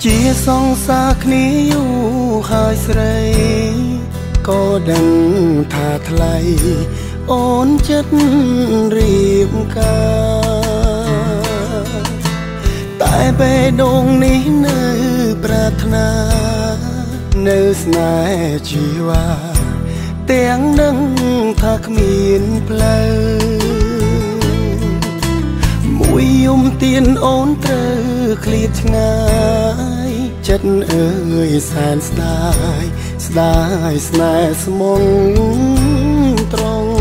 ជាសង្សារគ្នាយូរហើយស្រីក៏ដឹងថាថ្លៃអូនចិត្តរៀបការតែបេះដូងនេះនៅប្រាថ្នានៅស្នេហ៍ជីវ៉ាទាំងនឹងថាគ្មានផ្លូវមួយយំទៀនអូនត្រូវឃ្លាតឆ្ងាយចិត្តអើយសែនស្ដាយស្ដាយស្នេហ៍ស្មងត្រង់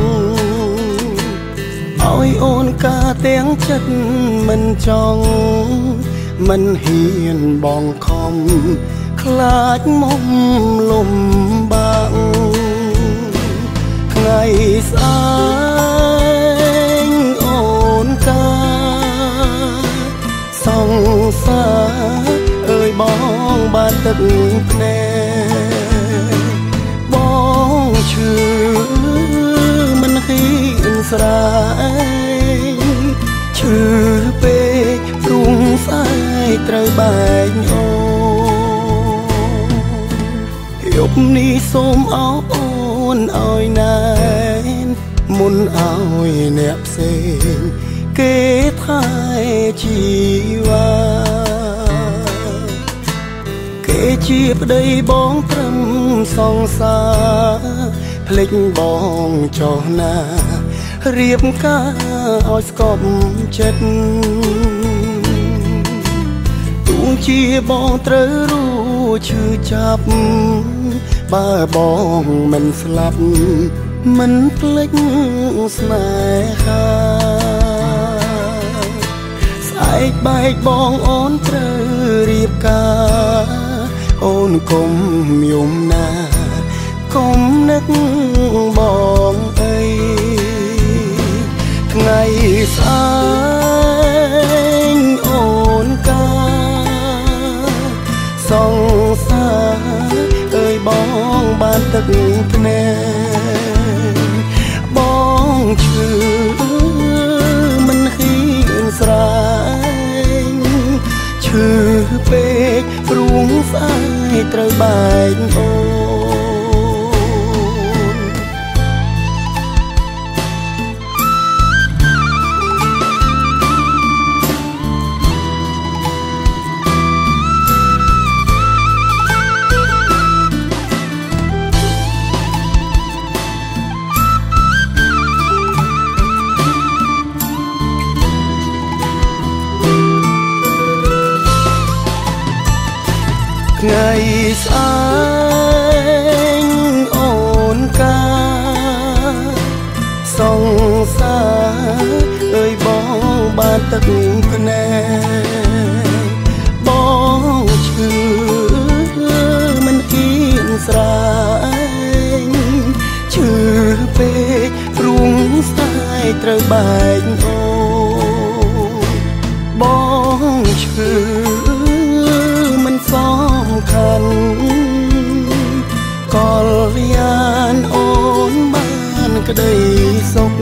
ឲ្យអូនការទាំងចិត្តមិនចង់មិនហ៊ានបងខំខ្លាចមុំលំបាក់ថ្ងៃស្អែកអូនការសង្សារអើយបងបានទឹកភ្នែកបងឈឺមិនហ៊ានស្រែកឈឺពេកព្រោះស្អែកត្រូវបែកអូយប់នេះសូមអរអូនឲ្យណែនមុនឲ្យអ្នកផ្សេងគេថែជីវ៉ាគេជាប្តីបងត្រឹមសង្សារភ្លេចបងចុះណារៀបការឲ្យស្កប់ចិត្តទូជាបងត្រូវรู้ឈឺចាប់បើបងមិនស្លាប់មិនភ្លេចស្នេហាស្អែកបែកបងអូនត្រូវរៀបការអូនកុំយំណាកុំនឹកបងអីថ្ងៃស្អែកអូនការសង្សារអើយបងបានទឹកភ្នែកបងឈឺមិនហ៊ានស្រែកឈឺពេកព្រោះស្អែកត្រូវបែកអូថ្ងៃស្អែកអូនការសង្សារអើយបងបានទឹកភ្នែកបងឈឺមិនហ៊ានស្រែកឈឺពេកព្រោះស្អែកត្រូវបែកអូបងឈឺមិនសំខាន់កលយានអូនបានក្តីសុខ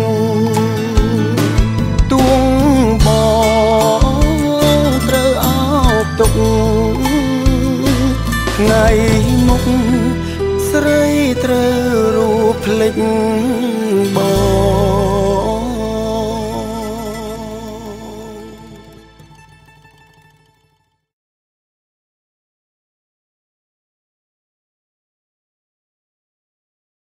ទួងបងត្រូវអោបទុកថ្ងៃមុខស្រីត្រូវរូបភ្លេច